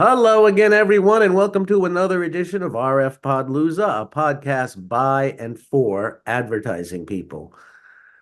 Hello again, everyone, and welcome to another edition of RFPalooza, a podcast by and for advertising people.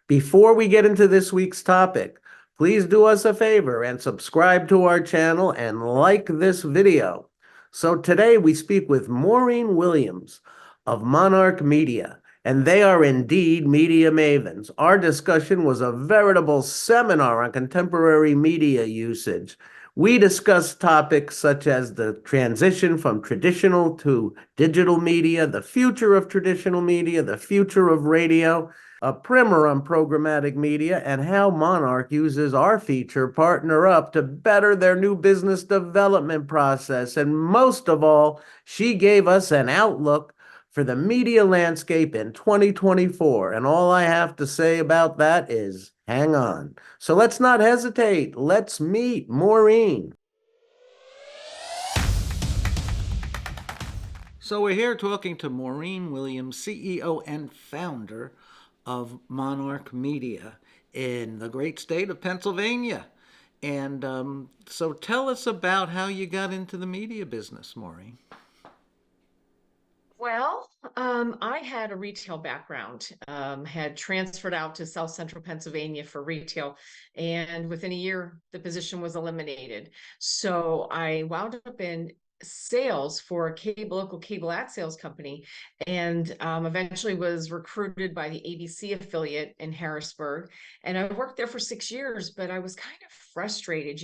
Before we get into this week's topic, please do us a favor and subscribe to our channel and like this video. So today we speak with Maureen Williams of Monarch Media, and they are indeed media mavens. Our discussion was a veritable seminar on contemporary media usage. We discussed topics such as the transition from traditional to digital media, the future of traditional media, the future of radio, a primer on programmatic media, and how Monarch uses our feature, Partner Up, to better their new business development process. And most of all, she gave us an outlook for the media landscape in 2024. And all I have to say about that is hang on. So let's not hesitate. Let's meet Maureen. So we're here talking to Maureen Williams, CEO and founder of Monarch Media in the great state of Pennsylvania. And so tell us about how you got into the media business, Maureen. Well, I had a retail background, had transferred out to South Central Pennsylvania for retail, and within a year, the position was eliminated. So I wound up in sales for a local cable ad sales company, and eventually was recruited by the ABC affiliate in Harrisburg. And I worked there for 6 years, but I was kind of frustrated,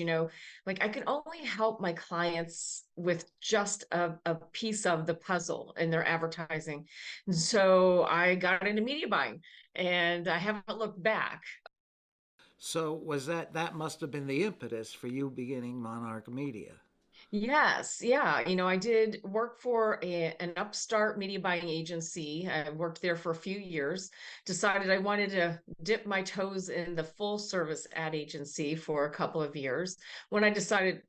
like I could only help my clients with just a piece of the puzzle in their advertising. And so I got into media buying and I haven't looked back. So was that must have been the impetus for you beginning Monarch Media? Yes, yeah. I did work for an upstart media buying agency. I worked there for a few years, decided I wanted to dip my toes in the full service ad agency for a couple of years. When I decided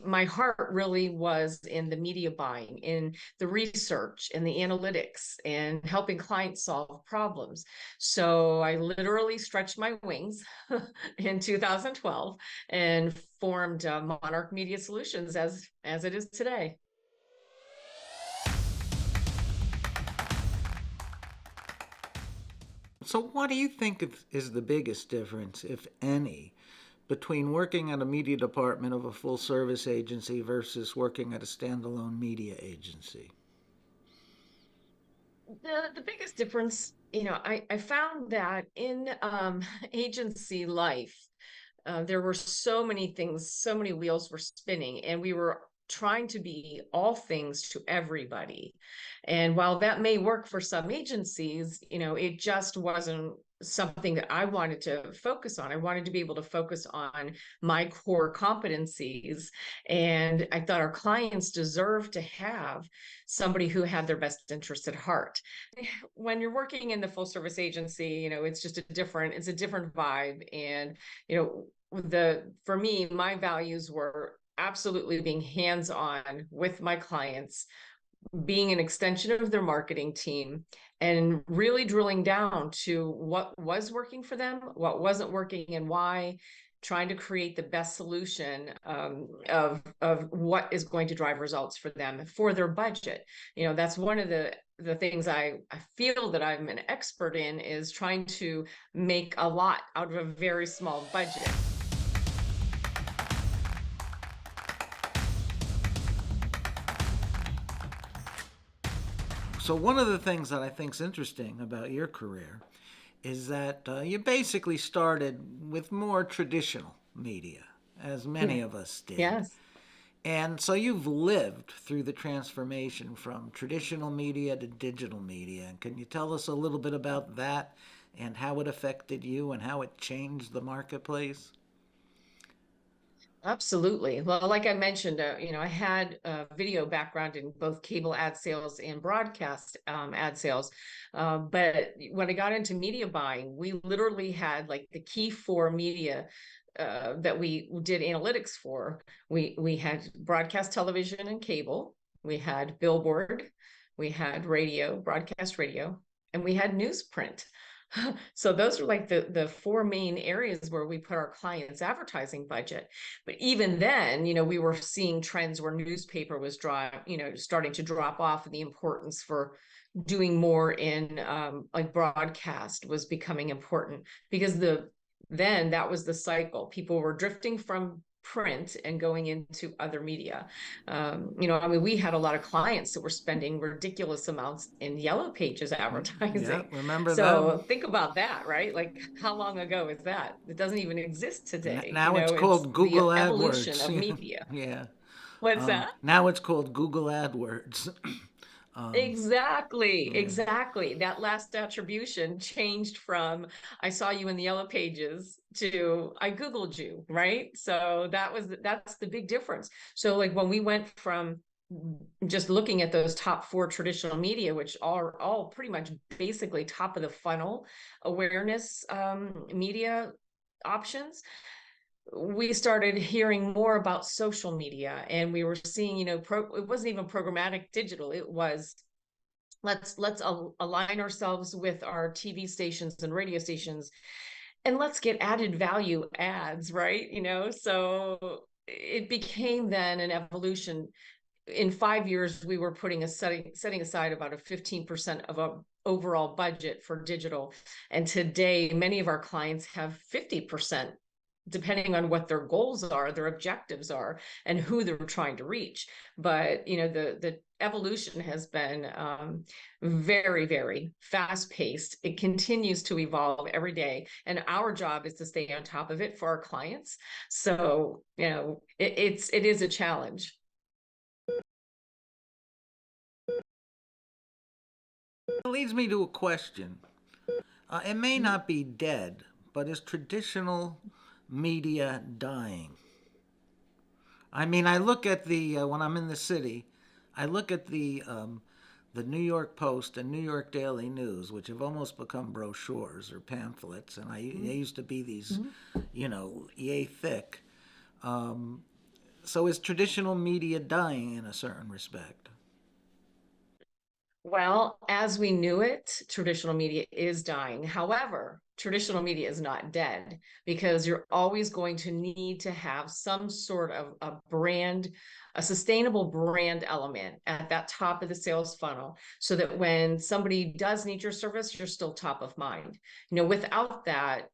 my heart really was in the media buying, in the research, in the analytics, and helping clients solve problems. So I literally stretched my wings in 2012 and formed Monarch Media Solutions as it is today. So what do you think is the biggest difference, if any, between working at a media department of a full service agency versus working at a standalone media agency? The biggest difference, I found that in agency life, there were so many things, so many wheels were spinning, and we were trying to be all things to everybody. And while that may work for some agencies, it just wasn't something that I wanted to focus on. I wanted to be able to focus on my core competencies. And I thought our clients deserve to have somebody who had their best interest at heart. When you're working in the full service agency, it's a different vibe. And, for me, my values were absolutely being hands-on with my clients, being an extension of their marketing team, and really drilling down to what was working for them, what wasn't working, and why, trying to create the best solution of what is going to drive results for them for their budget. That's one of the things I feel that I'm an expert in, is trying to make a lot out of a very small budget. So one of the things that I think is interesting about your career is that you basically started with more traditional media, as Yeah. many of us did. Yes. And so you've lived through the transformation from traditional media to digital media. And can you tell us a little bit about that and how it affected you and how it changed the marketplace? Absolutely. Well, like I mentioned, I had a video background in both cable ad sales and broadcast ad sales. But when I got into media buying, we literally had like the key four media that we did analytics for. We had broadcast television and cable. We had billboard. We had radio, broadcast radio, and we had newsprint. So those are like the four main areas where we put our clients' advertising budget. But even then, we were seeing trends where newspaper was starting to drop off, and the importance for doing more in like broadcast was becoming important, because then that was the cycle. People were drifting from print and going into other media. I mean, we had a lot of clients that were spending ridiculous amounts in yellow pages Yeah, advertising. remember them? So think about that, right? Like, how long ago is that? It doesn't even exist today. Now it's It's called the Google evolution AdWords. of media. Yeah. What's that? Now it's called Google AdWords. Exactly, Yeah. exactly. That last attribution changed from I saw you in the yellow pages to I Googled you, right? So that's the big difference. So like when we went from just looking at those top four traditional media, which are all pretty much basically top of the funnel awareness media options, we started hearing more about social media, and we were seeing, it wasn't even programmatic digital. It was let's align ourselves with our TV stations and radio stations, and let's get added value ads, right? So it became then an evolution. In 5 years, we were setting aside about a 15% of a overall budget for digital, and today many of our clients have 50%, depending on what their goals are, their objectives are, and who they're trying to reach. But the evolution has been very, very fast paced. It continues to evolve every day, and our job is to stay on top of it for our clients. So it is a challenge. That leads me to a question. It may not be dead, but is traditional media dying? I mean, I look at the when I'm in the city, I look at the New York Post and New York Daily News, which have almost become brochures or pamphlets, and they used to be these, yay thick. So is traditional media dying in a certain respect? Well, as we knew it, traditional media is dying. However, traditional media is not dead, because you're always going to need to have some sort of a brand, a sustainable brand element at that top of the sales funnel, so that when somebody does need your service, you're still top of mind. Without that,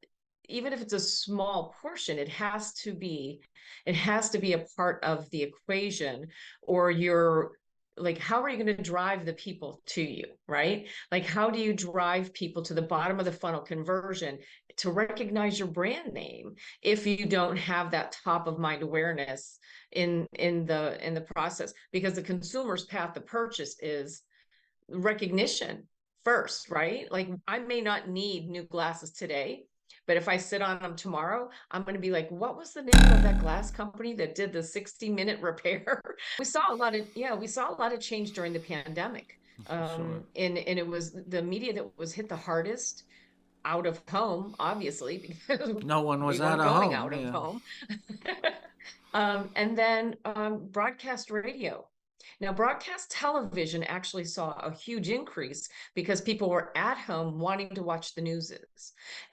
even if it's a small portion, it has to be a part of the equation, or you're like, how are you going to drive the people to you, right? Like, how do you drive people to the bottom of the funnel conversion to recognize your brand name if you don't have that top of mind awareness in the process? Because the consumer's path to purchase is recognition first, right? Like, I may not need new glasses today, but if I sit on them tomorrow, I'm going to be like, what was the name of that glass company that did the 60-minute repair? We saw a lot of change during the pandemic. Sure. And it was the media that was hit the hardest out of home, obviously, because No one we was out weren't of going home. out of Yeah. home. And then broadcast radio. Now, broadcast television actually saw a huge increase because people were at home wanting to watch the news.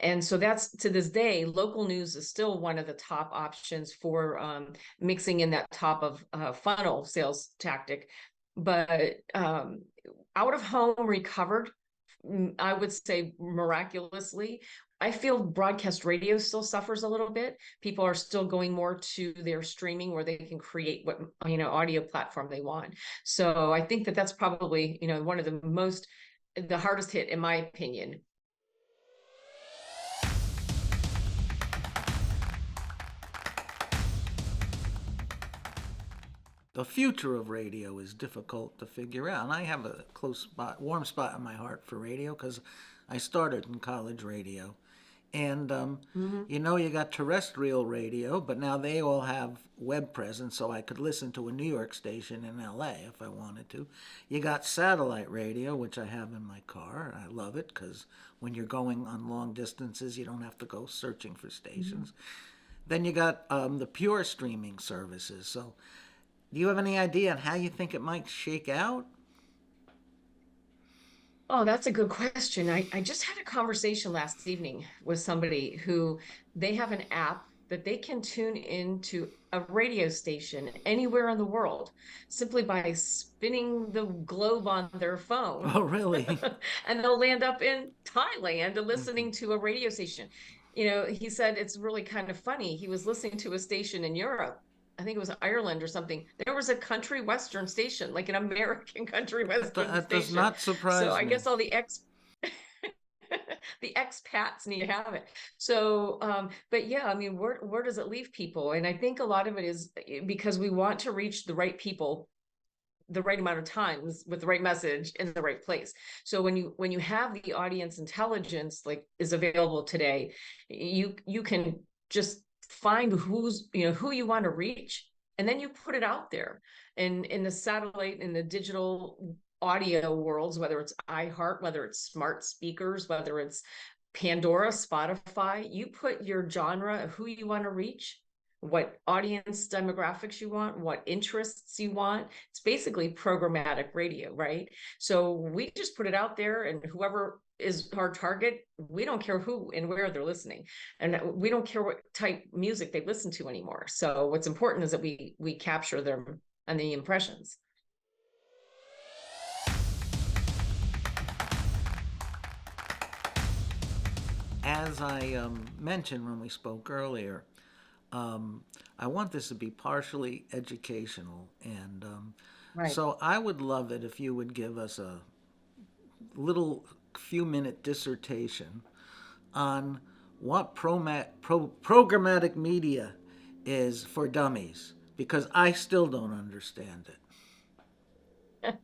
And so that's, to this day, local news is still one of the top options for mixing in that top of funnel sales tactic. But out of home recovered, I would say, miraculously. I feel broadcast radio still suffers a little bit. People are still going more to their streaming, where they can create what audio platform they want. So I think that that's probably one of the hardest hit, in my opinion. The future of radio is difficult to figure out. And I have a close spot, warm spot in my heart for radio because I started in college radio. And Mhm. you got terrestrial radio, but now they all have web presence, so I could listen to a New York station in LA if I wanted to. You got satellite radio, which I have in my car, and I love it because when you're going on long distances, you don't have to go searching for stations. Then you got the pure streaming services. So, do you have any idea on how you think it might shake out? Oh, that's a good question. I just had a conversation last evening with somebody who they have an app that they can tune into a radio station anywhere in the world simply by spinning the globe on their phone. Oh, really? And they'll land up in Thailand Mhm. listening to a radio station. You know, he said it's really kind of funny. He was listening to a station in Europe. I think it was Ireland or something. There was a country western station, like an American country western That does station. not So surprise I me. guess all the the expats need to have it. So, but yeah, I mean, where does it leave people? And I think a lot of it is because we want to reach the right people the right amount of times with the right message in the right place. So when you have the audience intelligence like is available today, you can just find who's, you know, who you want to reach, and then you put it out there. And in the satellite, in the digital audio worlds, whether it's iHeart, whether it's smart speakers, whether it's Pandora, Spotify, you put your genre of who you want to reach, what audience demographics you want, what interests you want. It's basically programmatic radio, right? So we just put it out there, and whoever is our target, we don't care who and where they're listening, and we don't care what type music they listen to anymore. So what's important is that we capture them and the impressions. As I mentioned when we spoke earlier, um, I want this to be partially educational, and Right. so I would love it if you would give us a little few minute dissertation on what programmatic media is for dummies, because I still don't understand it.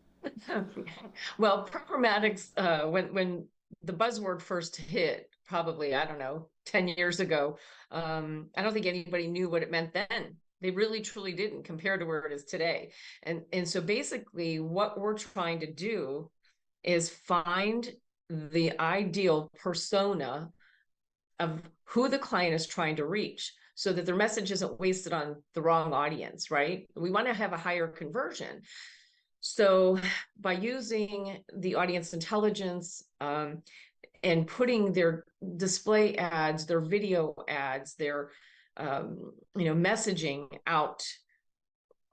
Well, programmatics, when the buzzword first hit, probably, I don't know, 10 years ago, I don't think anybody knew what it meant then. They really truly didn't compared to where it is today. And so basically what we're trying to do is find the ideal persona of who the client is trying to reach so that their message isn't wasted on the wrong audience, right? We want to have a higher conversion. So by using the audience intelligence, and putting their display ads, their video ads, their you know, messaging out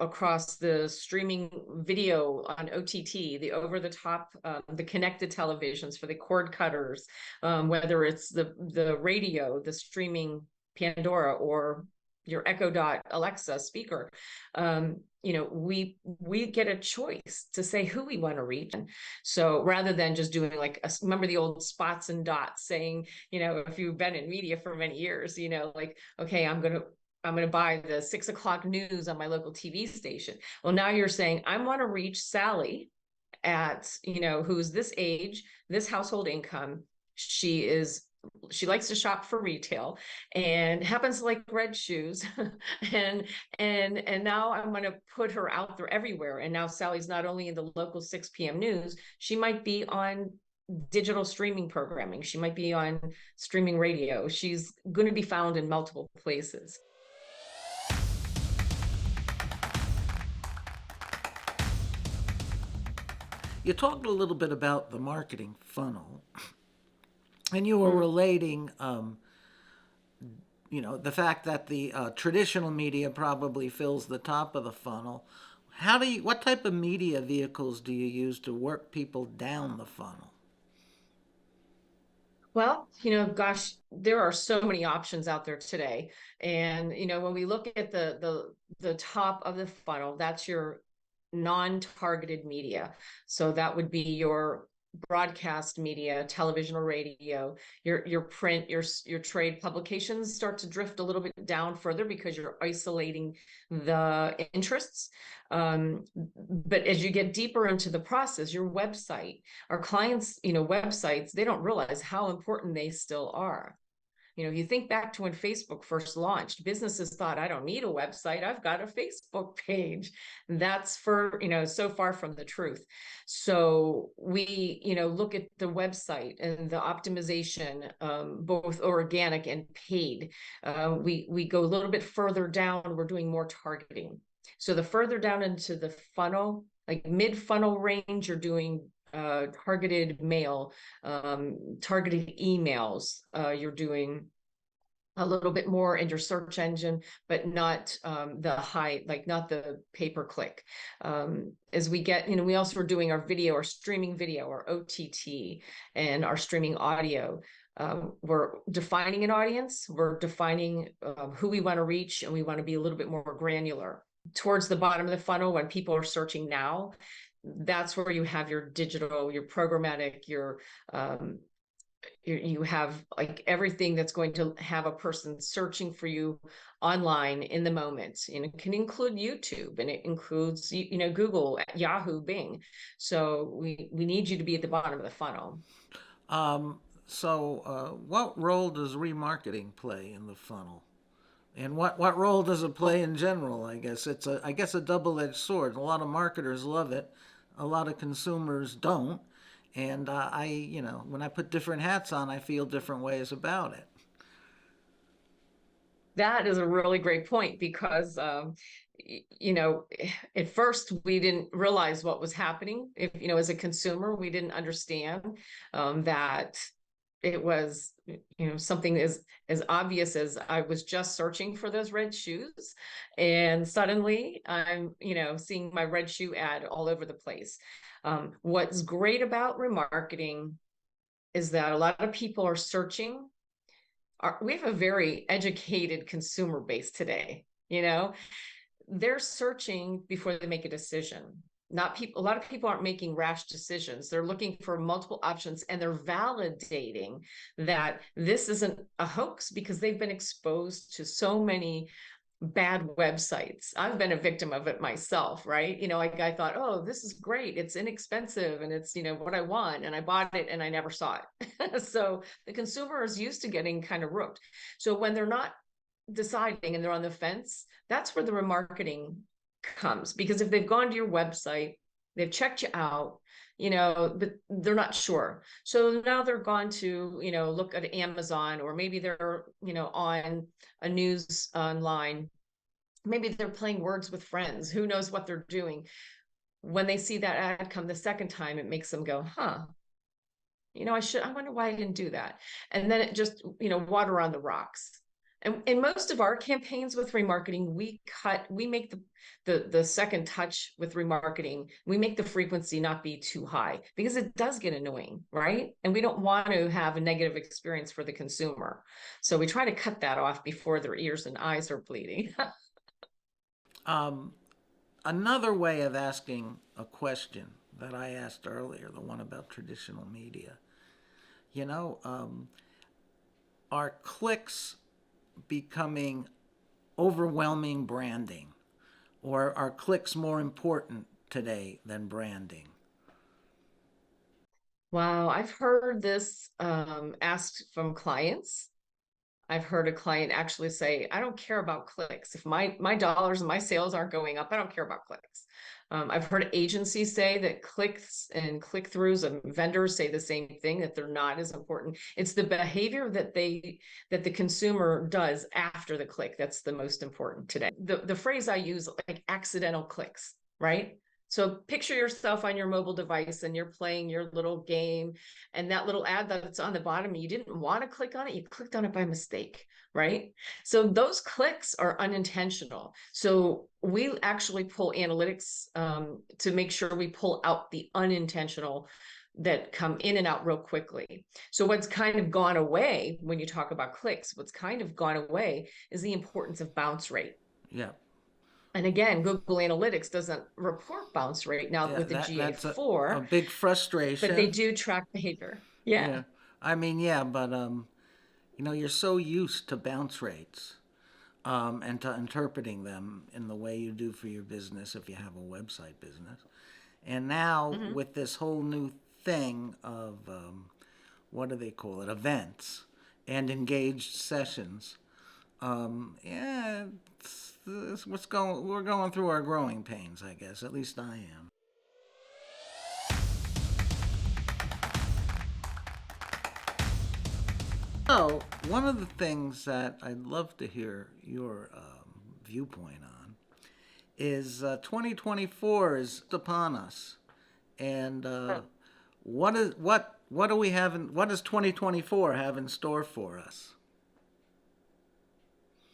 across the streaming video on OTT, the over the top, the connected televisions for the cord cutters, whether it's the radio, the streaming Pandora, or your Echo Dot Alexa speaker. You know, we get a choice to say who we want to reach. So rather than just doing like remember the old spots and dots saying, you know, if you've been in media for many years, you know, like, okay, I'm going to buy the 6 o'clock news on my local TV station. Well, now you're saying, I want to reach Sally at, you know, who's this age, this household income. She likes to shop for retail and happens to like red shoes. and and now I'm going to put her out there everywhere. And now Sally's not only in the local 6 p.m. news, she might be on digital streaming programming. She might be on streaming radio. She's going to be found in multiple places. You talked a little bit about the marketing funnel, and you were Mm. relating, you know, the fact that the traditional media probably fills the top of the funnel. What type of media vehicles do you use to work people down the funnel? Well, you know, gosh, there are so many options out there today. And, you know, when we look at the top of the funnel, that's your non-targeted media. So that would be your broadcast media, television or radio, your print, your trade publications start to drift a little bit down further because you're isolating the interests. But as you get deeper into the process, your website, our clients, you know, websites, they don't realize how important they still are. You know, you think back to when Facebook first launched, businesses thought, I don't need a website, I've got a Facebook page. That's for, you know, so far from the truth. So we, you know, look at the website and the optimization, both organic and paid. We go a little bit further down, we're doing more targeting. So the further down into the funnel, like mid funnel range, you're doing targeted mail, targeted emails. You're doing a little bit more in your search engine, but not the high, like not the pay-per-click. As we get, we also are doing our video, our streaming video, our OTT, and our streaming audio. We're defining an audience, we're defining who we want to reach, and we want to be a little bit more granular. Towards the bottom of the funnel, when people are searching now, that's where you have your digital, your programmatic, you have like everything that's going to have a person searching for you online in the moment. And it can include YouTube, and it includes, Google, Yahoo, Bing. So we need you to be at the bottom of the funnel. What role does remarketing play in the funnel? And what role does it play in general? I guess it's a double-edged sword. A lot of marketers love it. A lot of consumers don't. And when I put different hats on, I feel different ways about it. That is a really great point, because, at first we didn't realize what was happening. If, as a consumer, we didn't understand that it was, something as obvious as I was just searching for those red shoes, and suddenly I'm, seeing my red shoe ad all over the place. What's great about remarketing is that a lot of people are searching. We have a very educated consumer base today. They're searching before they make a decision. A lot of people aren't making rash decisions. They're looking for multiple options, and they're validating that this isn't a hoax because they've been exposed to so many bad websites. I've been a victim of it myself, right? I thought, oh, this is great. It's inexpensive and it's, what I want. And I bought it and I never saw it. So the consumer is used to getting kind of rooked. So when they're not deciding and they're on the fence, that's where the remarketing comes. Because if they've gone to your website, they've checked you out, but they're not sure. So now they're gone to, look at Amazon, or maybe they're, on a news online. Maybe they're playing words with friends. Who knows what they're doing? When they see that ad come the second time, it makes them go, huh, I wonder why I didn't do that. And then it just, water on the rocks. And in most of our campaigns with remarketing, we make the second touch with remarketing, we make the frequency not be too high, because it does get annoying, right? And we don't want to have a negative experience for the consumer. So we try to cut that off before their ears and eyes are bleeding. Another way of asking a question that I asked earlier, the one about traditional media, are clicks becoming overwhelming branding, or are clicks more important today than branding? Wow, I've heard this asked from clients. I've heard a client actually say, I don't care about clicks. If my dollars and my sales aren't going up, I don't care about clicks. I've heard agencies say that clicks and click-throughs, and vendors say the same thing, that they're not as important. It's the behavior that the consumer does after the click that's the most important today. The phrase I use, like accidental clicks, right? So picture yourself on your mobile device and you're playing your little game, and that little ad that's on the bottom, you didn't want to click on it, you clicked on it by mistake, right? So those clicks are unintentional. So we actually pull analytics to make sure we pull out the unintentional that come in and out real quickly. So what's kind of gone away when you talk about clicks, what's kind of gone away is the importance of bounce rate. Yeah. And again, Google Analytics doesn't report bounce rate now with the GA4. That's a big frustration. But they do track behavior. Yeah. I mean, but you're so used to bounce rates and to interpreting them in the way you do for your business if you have a website business. And now with this whole new thing of, what do they call it, events and engaged sessions, we're going through our growing pains, I guess. At least I am. So, one of the things that I'd love to hear your viewpoint on is 2024 is upon us. And what do we have what does 2024 have in store for us?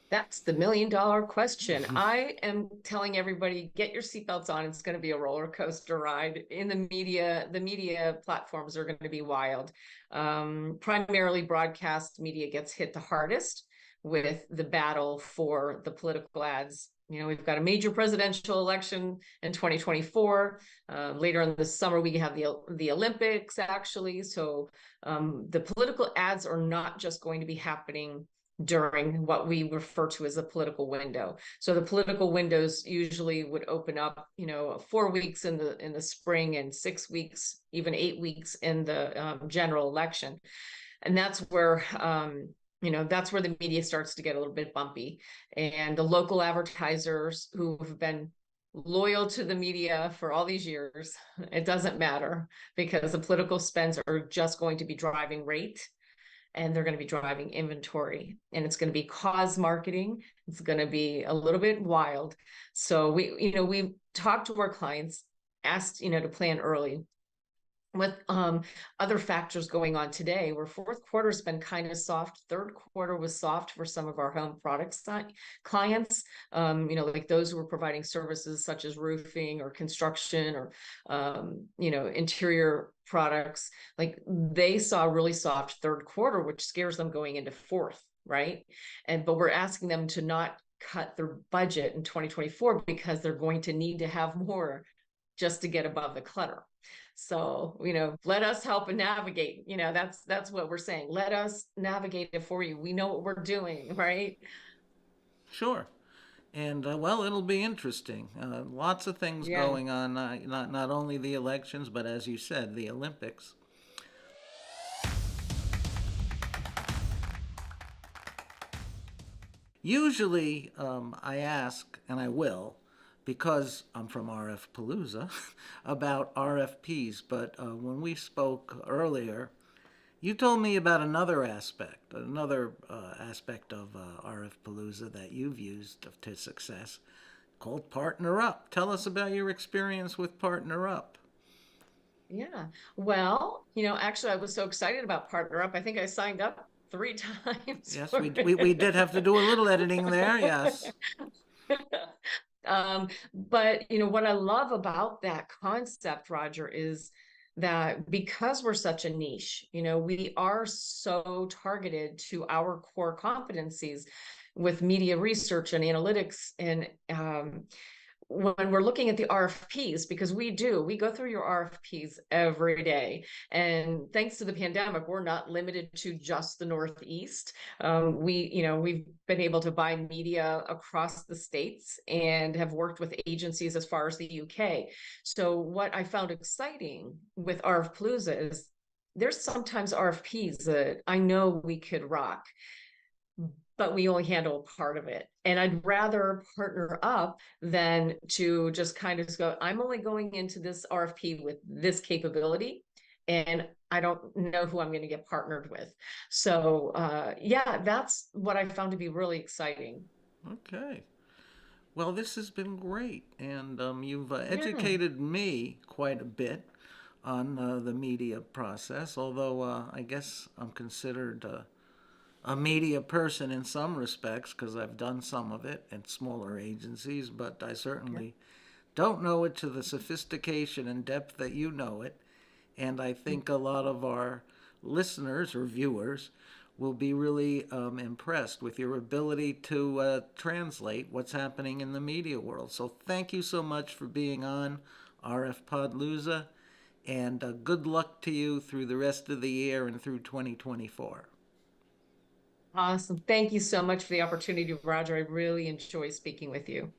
That's the million-dollar question. I am telling everybody, get your seatbelts on. It's going to be a roller coaster ride. In the media platforms are going to be wild. Primarily broadcast media gets hit the hardest with the battle for the political ads. You know, we've got a major presidential election in 2024. Later in the summer, we have the Olympics, actually. So the political ads are not just going to be happening during what we refer to as a political window. So the political windows usually would open up, 4 weeks in the spring and 6 weeks, even 8 weeks in the general election. And that's where that's where the media starts to get a little bit bumpy. And the local advertisers who have been loyal to the media for all these years, it doesn't matter, because the political spends are just going to be driving rate, and they're going to be driving inventory, and it's going to be cause marketing. It's going to be a little bit wild. So we talked to our clients, asked, to plan early. With other factors going on today, where fourth quarter has been kind of soft. Third quarter was soft for some of our home products clients, like those who were providing services such as roofing or construction or, interior products. Like, they saw a really soft third quarter, which scares them going into fourth, right? But we're asking them to not cut their budget in 2024, because they're going to need to have more just to get above the clutter. So, let us help and navigate. That's what we're saying. Let us navigate it for you. We know what we're doing, right? Sure. And well, it'll be interesting. Lots of things Yeah. going on, not only the elections, but as you said, the Olympics. Usually, I ask, and I will, because I'm from RFPalooza, about RFPs. But when we spoke earlier, you told me about another aspect of RFPalooza that you've used to success, called Partner Up. Tell us about your experience with Partner Up. Yeah. Well, actually, I was so excited about Partner Up. I think I signed up 3 times. Yes, for we did have to do a little editing there, yes. But what I love about that concept, Roger, is that because we're such a niche, we are so targeted to our core competencies with media research and analytics. And when we're looking at the RFPs, because we go through your RFPs every day. And thanks to the pandemic, we're not limited to just the Northeast. We've been able to buy media across the states and have worked with agencies as far as the UK. So what I found exciting with RFPalooza is there's sometimes RFPs that I know we could rock, but we only handle part of it. And I'd rather partner up than to just kind of go, I'm only going into this RFP with this capability, and I don't know who I'm going to get partnered with. So yeah, that's what I found to be really exciting. Okay. Well, this has been great, and you've Yeah. educated me quite a bit on the media process, although I guess I'm considered a media person in some respects because I've done some of it at smaller agencies, but I certainly don't know it to the sophistication and depth that you know it. And I think a lot of our listeners or viewers will be really impressed with your ability to translate what's happening in the media world. So thank you so much for being on RFPalooza, and good luck to you through the rest of the year and through 2024. Awesome. Thank you so much for the opportunity, Roger. I really enjoy speaking with you.